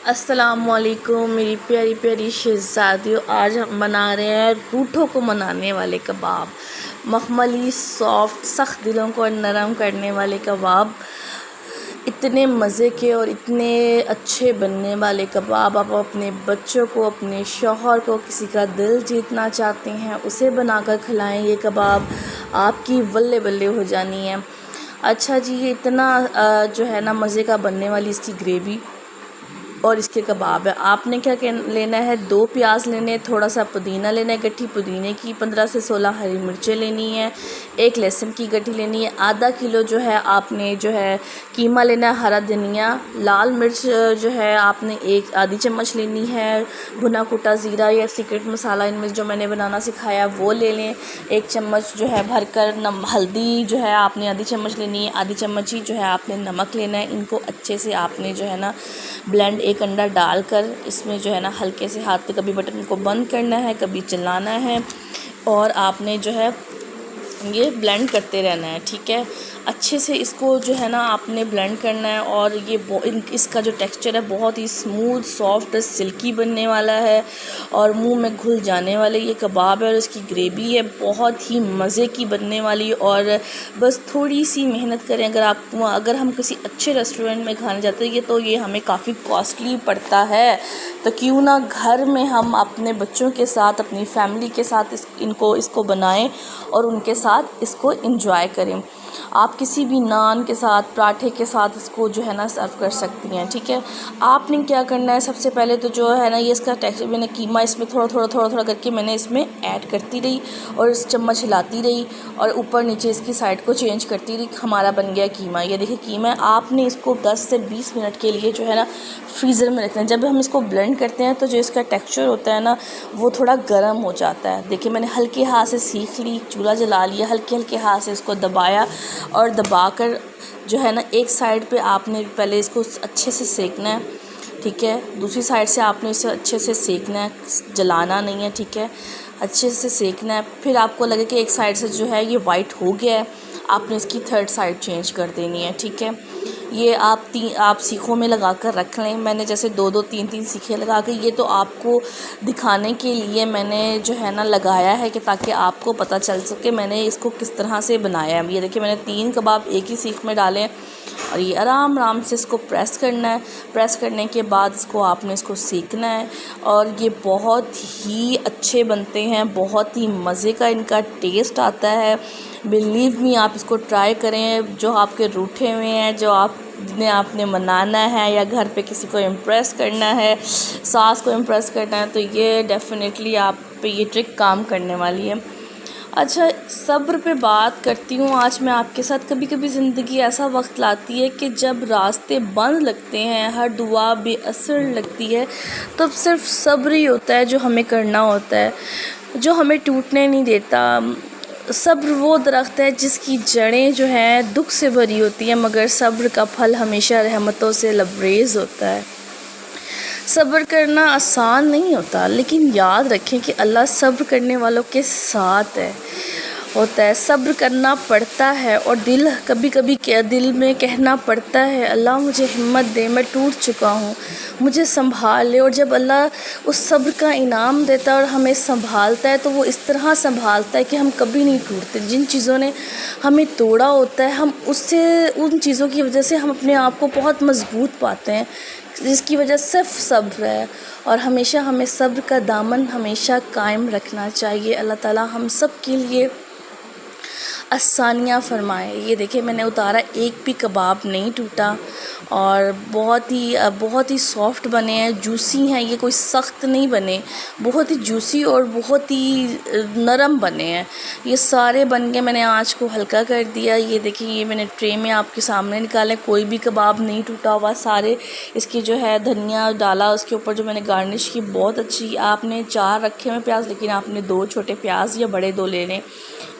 अस्सलामुअलैकुम मेरी प्यारी प्यारी शहज़ादियों। आज हम बना रहे हैं रूठों को मनाने वाले कबाब, मखमली सॉफ्ट सख्त दिलों को नरम करने वाले कबाब। इतने मज़े के और इतने अच्छे बनने वाले कबाब, आप अपने बच्चों को, अपने शौहर को, किसी का दिल जीतना चाहते हैं उसे बनाकर खिलाएं। ये कबाब आपकी बल्ले बल्ले हो जानी है। अच्छा जी, ये इतना जो है ना मज़े का बनने वाली इसकी ग्रेवी और इसके कबाब है। आपने क्या लेना है, 2 प्याज लेने, थोड़ा सा पुदीना लेना है, गट्ठी पुदीने की 15 से 16 हरी मिर्चें लेनी है, 1 लहसुन की गट्ठी लेनी है, आधा किलो जो है आपने जो है कीमा लेना है, हरा धनिया, लाल मिर्च जो है आपने एक आधी चम्मच लेनी है, भुना कुटा ज़ीरा या सीक्रेट मसाला इनमें जो मैंने बनाना सिखाया वो ले लें, 1 चम्मच जो है भरकर हल्दी जो है आपने आधी चम्मच लेनी है, आधी चम्मच ही जो है आपने नमक लेना है। इनको अच्छे से आपने जो है ना ब्लेंड, 1 अंडा डालकर इसमें जो है ना हल्के से हाथ से कभी बटन को बंद करना है, कभी चलाना है और आपने जो है ये ब्लेंड करते रहना है। ठीक है, अच्छे से इसको जो है ना आपने ब्लेंड करना है और ये इसका जो टेक्सचर है बहुत ही स्मूथ, सॉफ्ट, सिल्की बनने वाला है और मुंह में घुल जाने वाले ये कबाब है। और इसकी ग्रेवी है बहुत ही मज़े की बनने वाली। और बस थोड़ी सी मेहनत करें, अगर हम किसी अच्छे रेस्टोरेंट में खाने जाते हैं तो ये हमें काफ़ी कॉस्टली पड़ता है, तो क्यों ना घर में हम अपने बच्चों के साथ, अपनी फैमिली के साथ इसको बनाएं और उनके साथ इसको एंजॉय करें। आप किसी भी नान के साथ, पराठे के साथ इसको जो है ना सर्व कर सकती हैं। ठीक है, आपने क्या करना है, सबसे पहले तो जो है ना ये इसका टेक्सचर, मैंने कीमा इसमें थोड़ा करके मैंने इसमें ऐड करती रही और इस चम्मच हिलाती रही और ऊपर नीचे इसकी साइड को चेंज करती रही। हमारा बन गया कीमा। ये देखिए कीमा है। आपने इसको 10 से 20 मिनट के लिए जो है ना फ्रीज़र में रखना है। जब हम इसको ब्लेंड करते हैं तो जो इसका टेक्सचर होता है ना वो थोड़ा गर्म हो जाता है। देखिए मैंने हल्के हाथ से सीख ली, चूल्हा जला लिया, हल्के हाथ से इसको दबाया और दबाकर जो है ना एक साइड पे आपने पहले इसको अच्छे से सेकना है। ठीक है, दूसरी साइड से आपने इसे अच्छे से सेकना है, जलाना नहीं है। ठीक है, अच्छे से सेकना है। फिर आपको लगे कि एक साइड से जो है ये वाइट हो गया है, आपने इसकी 3rd साइड चेंज कर देनी है। ठीक है, ये आप सीखों में लगा कर रख लें। मैंने जैसे 2-2 3-3 सीखे लगा के, ये तो आपको दिखाने के लिए मैंने जो है ना लगाया है कि ताकि आपको पता चल सके मैंने इसको किस तरह से बनाया है। ये देखिए मैंने 3 कबाब एक ही सीख में डाले और ये आराम से इसको प्रेस करना है। प्रेस करने के बाद आपने इसको सेकना है और ये बहुत ही अच्छे बनते हैं, बहुत ही मज़े का इनका टेस्ट आता है। बिलीव मी, आप इसको ट्राई करें। जो आपके रूठे हुए हैं, जो आपने मनाना है या घर पे किसी को इम्प्रेस करना है, सास को इम्प्रेस करना है, तो ये डेफिनेटली आप पे ये ट्रिक काम करने वाली है। अच्छा, सब्र पे बात करती हूँ आज मैं आपके साथ। कभी कभी ज़िंदगी ऐसा वक्त लाती है कि जब रास्ते बंद लगते हैं, हर दुआ बेअसर लगती है, तो सिर्फ सब्र ही होता है जो हमें करना होता है, जो हमें टूटने नहीं देता। सब्र वो दरख्त है जिसकी जड़ें जो हैं दुख से भरी होती हैं, मगर सब्र का फल हमेशा रहमतों से लबरेज़ होता है। सब्र करना आसान नहीं होता, लेकिन याद रखें कि अल्लाह सब्र करने वालों के साथ होता है। सब्र करना पड़ता है और कभी कभी दिल में कहना पड़ता है, अल्लाह मुझे हिम्मत दे, मैं टूट चुका हूँ, मुझे संभाल ले। और जब अल्लाह उस सब्र का इनाम देता है और हमें संभालता है तो वो इस तरह संभालता है कि हम कभी नहीं टूटते। जिन चीज़ों ने हमें तोड़ा होता है, हम उन चीज़ों की वजह से हम अपने आप को बहुत मजबूत पाते हैं, जिसकी वजह सिर्फ सब्र है। और हमेशा हमें सब्र का दामन हमेशा कायम रखना चाहिए। अल्लाह ताला हम सब के लिए आसानियाँ फरमाए। ये देखिए मैंने उतारा, एक भी कबाब नहीं टूटा और बहुत ही सॉफ्ट बने हैं, जूसी हैं। ये कोई सख्त नहीं बने, बहुत ही जूसी और बहुत ही नरम बने हैं। ये सारे बन के मैंने आँच को हल्का कर दिया। ये देखिए ये मैंने ट्रे में आपके सामने निकाले, कोई भी कबाब नहीं टूटा हुआ। सारे इसकी जो है धनिया डाला उसके ऊपर, जो मैंने गार्निश की बहुत अच्छी। आपने 4 रखे हुए प्याज, लेकिन आपने 2 छोटे प्याज या बड़े 2 ले लें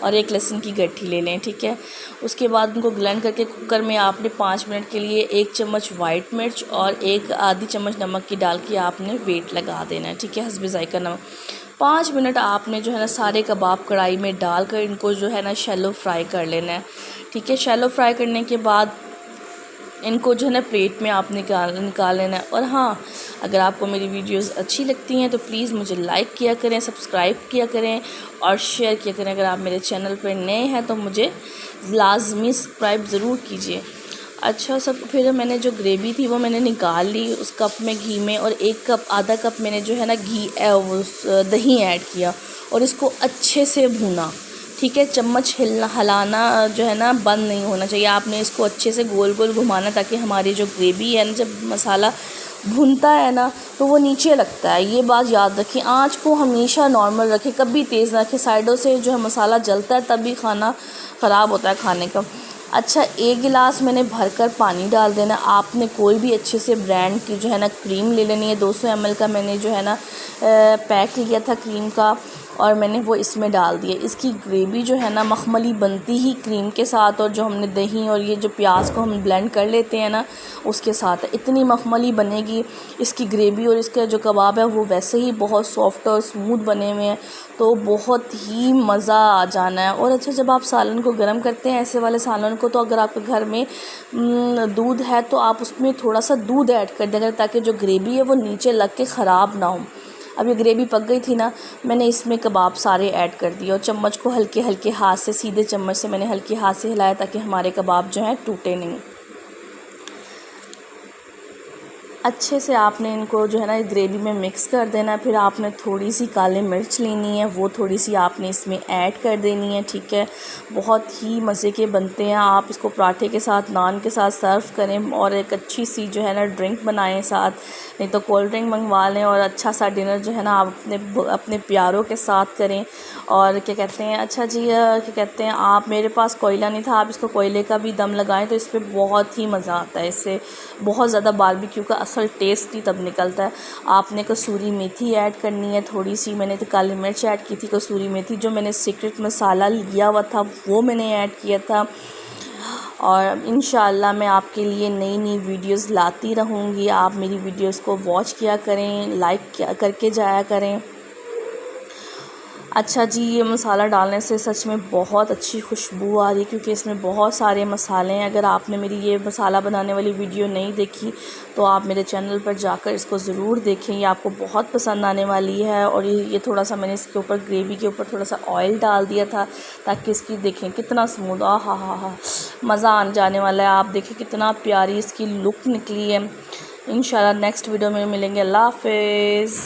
और 1 लहसुन की गट्ठी ले लें। ठीक है, उसके बाद उनको ब्लेंड करके कुकर में आपने 5 मिनट के लिए 1 चम्मच वाइट मिर्च और 1 आधी चम्मच नमक की डाल के आपने वेट लगा देना है। ठीक है, हस्बे ज़ायका नमक। 5 मिनट आपने जो है ना सारे कबाब कढ़ाई में डालकर इनको जो है ना शैलो फ्राई कर लेना है। ठीक है, शैलो फ्राई करने के बाद इनको जो है ना प्लेट में आप निकाल लेना है। और हाँ, अगर आपको मेरी वीडियोस अच्छी लगती हैं तो प्लीज़ मुझे लाइक किया करें, सब्सक्राइब किया करें और शेयर किया करें। अगर आप मेरे चैनल पर नए हैं तो मुझे लाजमी सब्सक्राइब ज़रूर कीजिए। अच्छा, सब फिर मैंने जो ग्रेवी थी वो मैंने निकाल ली उस कप में घी में, और आधा कप मैंने जो है ना दही ऐड किया और इसको अच्छे से भूना। ठीक है, चम्मच हिलाना जो है ना बंद नहीं होना चाहिए। आपने इसको अच्छे से गोल गोल घुमाना ताकि हमारी जो ग्रेवी है ना, जब मसाला भुनता है ना तो वो नीचे लगता है। ये बात याद रखें। आँच को हमेशा नॉर्मल रखें, कभी तेज़ ना रखें। साइडों से जो है मसाला जलता है तभी खाना ख़राब होता है खाने का। अच्छा, 1 गिलास मैंने भरकर पानी डाल देना। आपने कोई भी अच्छे से ब्रांड की जो है ना क्रीम ले लेनी है। 200 ml का मैंने जो है ना पैक लिया था क्रीम का, और मैंने वो इसमें डाल दिया। इसकी ग्रेवी जो है ना मखमली बनती ही क्रीम के साथ, और जो हमने दही और ये जो प्याज को हम ब्लेंड कर लेते हैं ना उसके साथ इतनी मखमली बनेगी इसकी ग्रेवी। और इसका जो कबाब है वो वैसे ही बहुत सॉफ्ट और स्मूथ बने हुए हैं, तो बहुत ही मज़ा आ जाना है। और अच्छा, जब आप सालन को गर्म करते हैं ऐसे वाले सालन को, तो अगर आपके घर में दूध है तो आप उसमें थोड़ा सा दूध ऐड कर देंगे ताकि जो ग्रेवी है वो नीचे लग के ख़राब ना हो। अब ये ग्रेवी पक गई थी ना, मैंने इसमें कबाब सारे ऐड कर दिए और चम्मच को हल्के हल्के हाथ से, सीधे चम्मच से मैंने हल्के हाथ से हिलाया ताकि हमारे कबाब जो हैं टूटे नहीं। अच्छे से आपने इनको जो है ना ग्रेवी में मिक्स कर देना है। फिर आपने थोड़ी सी काली मिर्च लेनी है, वो थोड़ी सी आपने इसमें ऐड कर देनी है। ठीक है, बहुत ही मज़े के बनते हैं। आप इसको पराठे के साथ, नान के साथ सर्व करें और एक अच्छी सी जो है ना ड्रिंक बनाएं साथ, नहीं तो कोल्ड ड्रिंक मंगवा लें, और अच्छा सा डिनर जो है ना आप अपने प्यारों के साथ करें। और क्या कहते हैं, अच्छा जी, क्या कहते हैं, आप, मेरे पास कोयला नहीं था, आप इसको कोयले का भी दम लगाएं तो इस पर बहुत ही मज़ा आता है। इससे बहुत ज़्यादा बारबेक्यू का असल टेस्ट ही तब निकलता है। आपने कसूरी मेथी ऐड करनी है थोड़ी सी, मैंने तो काली मिर्च ऐड की थी, कसूरी मेथी जो मैंने सीक्रेट मसाला लिया हुआ था वो मैंने ऐड किया था। और इंशाअल्लाह मैं आपके लिए नई नई वीडियोस लाती रहूँगी। आप मेरी वीडियोस को वॉच किया करें, लाइक करके जाया करें। अच्छा जी, ये मसाला डालने से सच में बहुत अच्छी खुशबू आ रही है क्योंकि इसमें बहुत सारे मसाले हैं। अगर आपने मेरी ये मसाला बनाने वाली वीडियो नहीं देखी तो आप मेरे चैनल पर जाकर इसको ज़रूर देखें, ये आपको बहुत पसंद आने वाली है। और ये थोड़ा सा मैंने इसके ऊपर, ग्रेवी के ऊपर थोड़ा सा ऑयल डाल दिया था ताकि इसकी, देखें कितना स्मूथ, हा मज़ा आ जाने वाला है। आप देखें कितना प्यारी इसकी लुक निकली है। इंशाल्लाह नेक्स्ट वीडियो में मिलेंगे। अल्लाह हाफ़िज़।